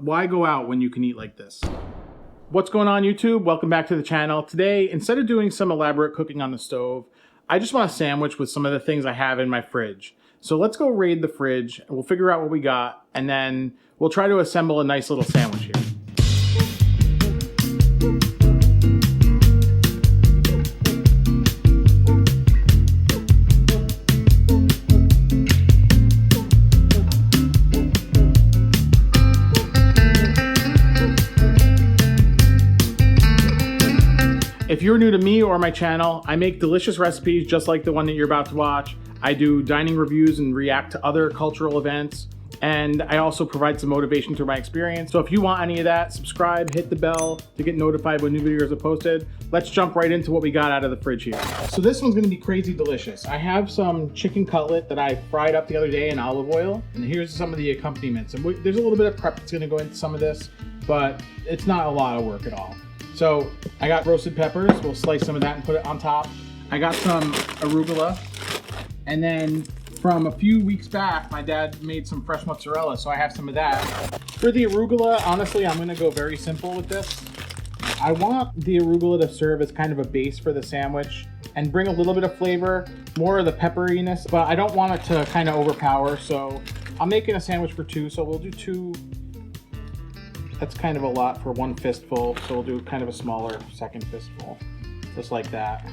Why go out when you can eat like this? What's going on, YouTube? Welcome back to the channel. Today, instead of doing some elaborate cooking on the stove, I just want a sandwich with some of the things I have in my fridge. So let's go raid the fridge, and we'll figure out what we got, and then we'll try to assemble a nice little sandwich here. If you're new to me or my channel, I make delicious recipes just like the one that you're about to watch. I do dining reviews and react to other cultural events. And I also provide some motivation through my experience. So if you want any of that, subscribe, hit the bell to get notified when new videos are posted. Let's jump right into what we got out of the fridge here. So this one's gonna be crazy delicious. I have some chicken cutlet that I fried up the other day in olive oil. And here's some of the accompaniments. And there's a little bit of prep that's gonna go into some of this, but it's not a lot of work at all. So I got roasted peppers. We'll slice some of that and put it on top. I got some arugula. And then from a few weeks back, my dad made some fresh mozzarella, so I have some of that. For the arugula, honestly, I'm gonna go very simple with this. I want the arugula to serve as kind of a base for the sandwich and bring a little bit of flavor, more of the pepperiness, but I don't want it to kind of overpower. So I'm making a sandwich for two, so we'll do two. That's kind of a lot for one fistful, so we'll do kind of a smaller second fistful, just like that.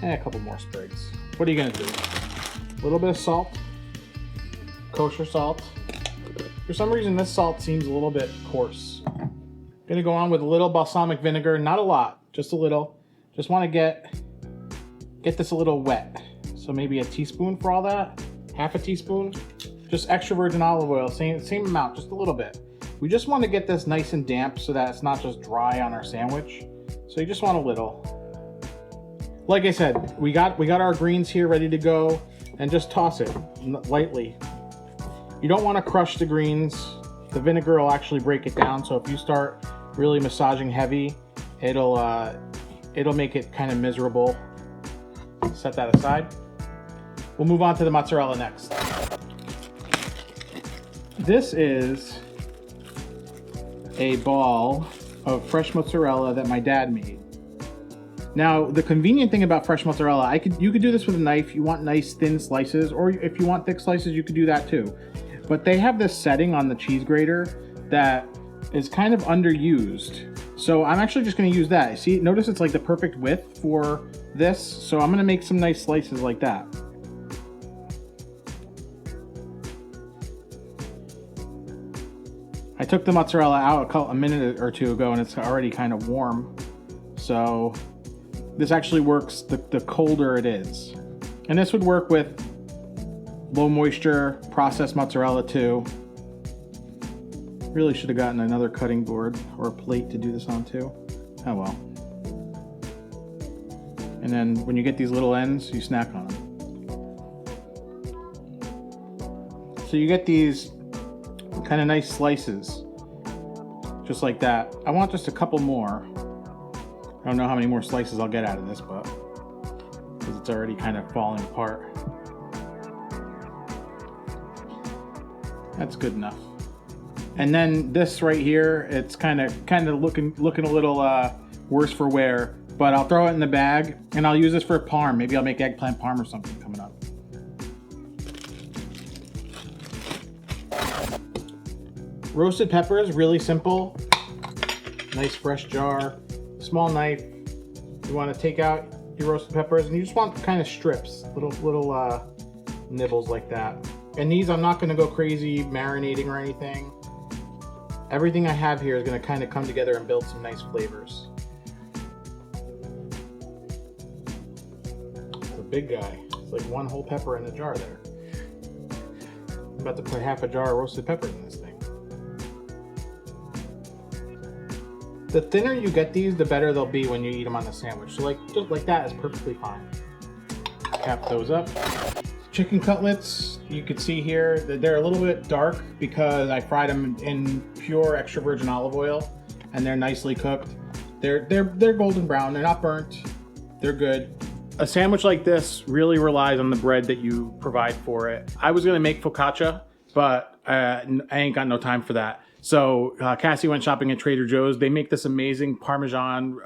And a couple more sprigs. What are you gonna do? A little bit of salt, kosher salt. For some reason, this salt seems a little bit coarse. Gonna go on with a little balsamic vinegar, not a lot, just a little. Just wanna get this a little wet. So maybe a teaspoon for all that, half a teaspoon. Just extra virgin olive oil, same amount, just a little bit. We just want to get this nice and damp so that it's not just dry on our sandwich. So you just want a little. Like I said, we got our greens here ready to go, and just toss it lightly. You don't want to crush the greens. The vinegar will actually break it down. So if you start really massaging heavy, it'll make it kind of miserable. Set that aside. We'll move on to the mozzarella next. This is a ball of fresh mozzarella that my dad made. Now, the convenient thing about fresh mozzarella, you could do this with a knife. You want nice thin slices, or if you want thick slices, you could do that too. But they have this setting on the cheese grater that is kind of underused. So I'm actually just gonna use that. See, notice it's like the perfect width for this. So I'm gonna make some nice slices like that. I took the mozzarella out a minute or two ago and it's already kind of warm. So this actually works the colder it is. And this would work with low moisture processed mozzarella too. Really should have gotten another cutting board or a plate to do this on too. Oh well. And then when you get these little ends, you snack on them. So you get these kind of nice slices, just like that. I want just a couple more. I don't know how many more slices I'll get out of this, but because it's already kind of falling apart. That's good enough. And then this right here, it's kind of looking a little worse for wear, but I'll throw it in the bag and I'll use this for parm. Maybe I'll make eggplant parm or something coming up. Roasted peppers, really simple. Nice fresh jar, small knife. You want to take out your roasted peppers and you just want kind of strips, little nibbles like that. And these, I'm not going to go crazy marinating or anything. Everything I have here is going to kind of come together and build some nice flavors. It's a big guy. It's like one whole pepper in a jar there. I'm about to put half a jar of roasted peppers in this thing. The thinner you get these, the better they'll be when you eat them on the sandwich. So just like that is perfectly fine. Cap those up. Chicken cutlets, you can see here that they're a little bit dark because I fried them in pure extra virgin olive oil, and they're nicely cooked. They're golden brown. They're not burnt. They're good. A sandwich like this really relies on the bread that you provide for it. I was gonna make focaccia, but I ain't got no time for that. So Cassie went shopping at Trader Joe's. They make this amazing Parmesan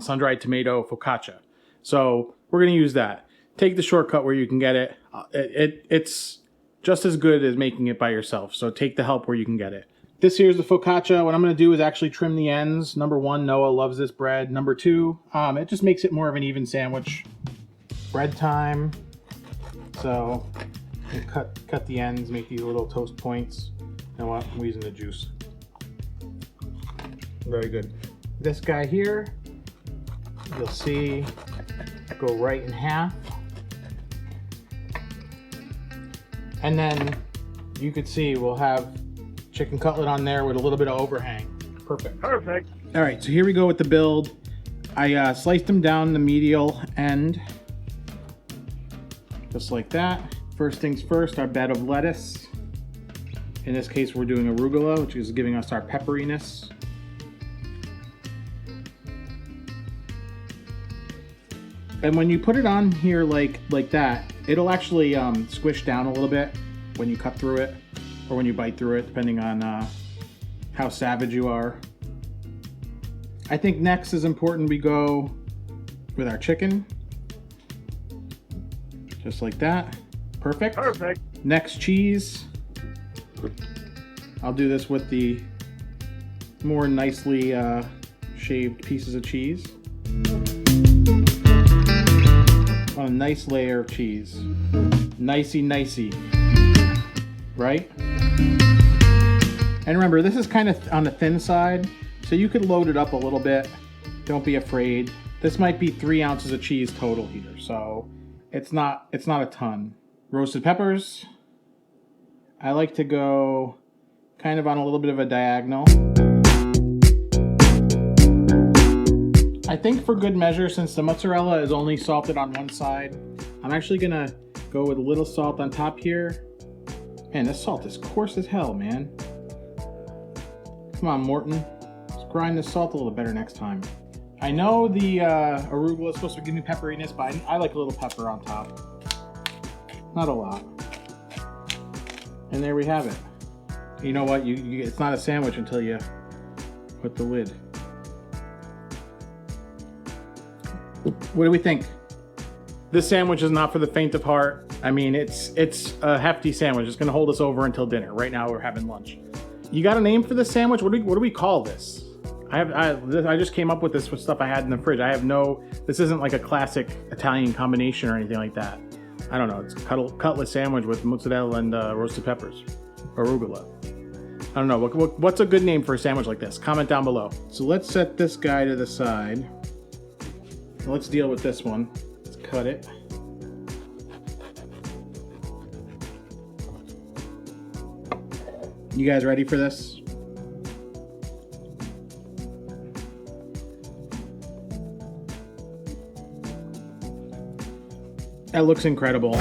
sun-dried tomato focaccia. So we're going to use that. Take the shortcut where you can get it. It's just as good as making it by yourself. So take the help where you can get it. This here's the focaccia. What I'm going to do is actually trim the ends. Number one, Noah loves this bread. Number two, it just makes it more of an even sandwich. Bread time. So cut the ends, make these little toast points. You know what? I'm using the juice. Very good. This guy here, you'll see, go right in half. And then you could see we'll have chicken cutlet on there with a little bit of overhang. Perfect. Perfect. All right, so here we go with the build. I sliced them down the medial end, just like that. First things first, our bed of lettuce. In this case, we're doing arugula, which is giving us our pepperiness. And when you put it on here like that, it'll actually squish down a little bit when you cut through it, or when you bite through it, depending on how savage you are. I think next is important we go with our chicken. Just like that. Perfect. Perfect. Next, cheese. I'll do this with the more nicely shaved pieces of cheese. On a nice layer of cheese. Nicey. Right? And remember, this is kind of on the thin side, so you could load it up a little bit. Don't be afraid. This might be 3 ounces of cheese total here, so it's not a ton. Roasted peppers. I like to go kind of on a little bit of a diagonal. I think for good measure, since the mozzarella is only salted on one side, I'm actually gonna go with a little salt on top here. Man, this salt is coarse as hell, man. Come on, Morton. Let's grind this salt a little better next time. I know the arugula is supposed to give me pepperiness, but I like a little pepper on top. Not a lot. And there we have it. You know what? It's not a sandwich until you put the lid. What do we think? This sandwich is not for the faint of heart. I mean, it's a hefty sandwich. It's gonna hold us over until dinner. Right now we're having lunch. You got a name for this sandwich? What do we call this? I just came up with this with stuff I had in the fridge. This isn't like a classic Italian combination or anything like that. I don't know. It's a cutlet sandwich with mozzarella and roasted peppers, arugula. I don't know. What's a good name for a sandwich like this? Comment down below. So let's set this guy to the side. Let's deal with this one. Let's cut it. You guys ready for this? That looks incredible.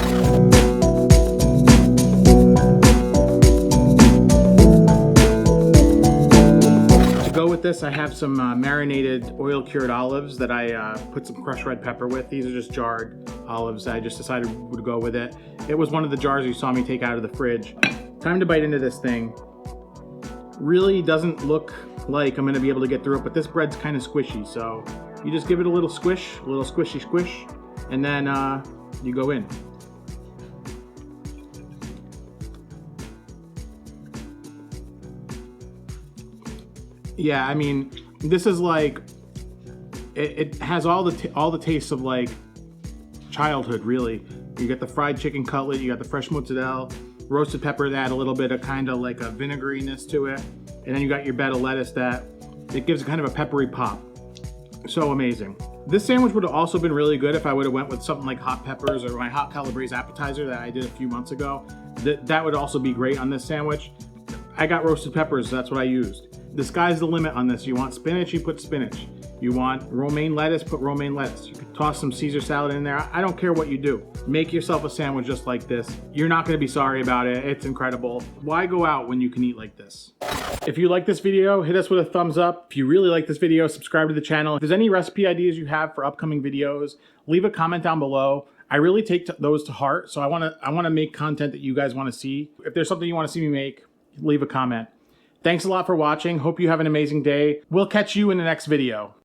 To go with this, I have some marinated oil-cured olives that I put some crushed red pepper with. These are just jarred olives. I just decided to go with it. It was one of the jars you saw me take out of the fridge. Time to bite into this thing. Really doesn't look like I'm gonna be able to get through it, but this bread's kind of squishy, so you just give it a little squish, a little squishy squish, and then you go in. Yeah, I mean, this is like, it has all the tastes of like childhood, really. You got the fried chicken cutlet, you got the fresh mozzarella, roasted pepper that add a little bit of kind of like a vinegariness to it, and then you got your bed of lettuce that it gives kind of a peppery pop. So amazing. This sandwich would have also been really good if I would have went with something like hot peppers or my hot calabrese appetizer that I did a few months ago. That would also be great on this sandwich. I got roasted peppers, so that's what I used. The sky's the limit on this. You want spinach, you put spinach. You want romaine lettuce, put romaine lettuce. You could toss some Caesar salad in there. I don't care what you do. Make yourself a sandwich just like this. You're not gonna be sorry about it. It's incredible. Why go out when you can eat like this? If you like this video, hit us with a thumbs up. If you really like this video, subscribe to the channel. If there's any recipe ideas you have for upcoming videos, leave a comment down below. I really take those to heart, so I wanna make content that you guys wanna see. If there's something you wanna see me make, leave a comment. Thanks a lot for watching. Hope you have an amazing day. We'll catch you in the next video.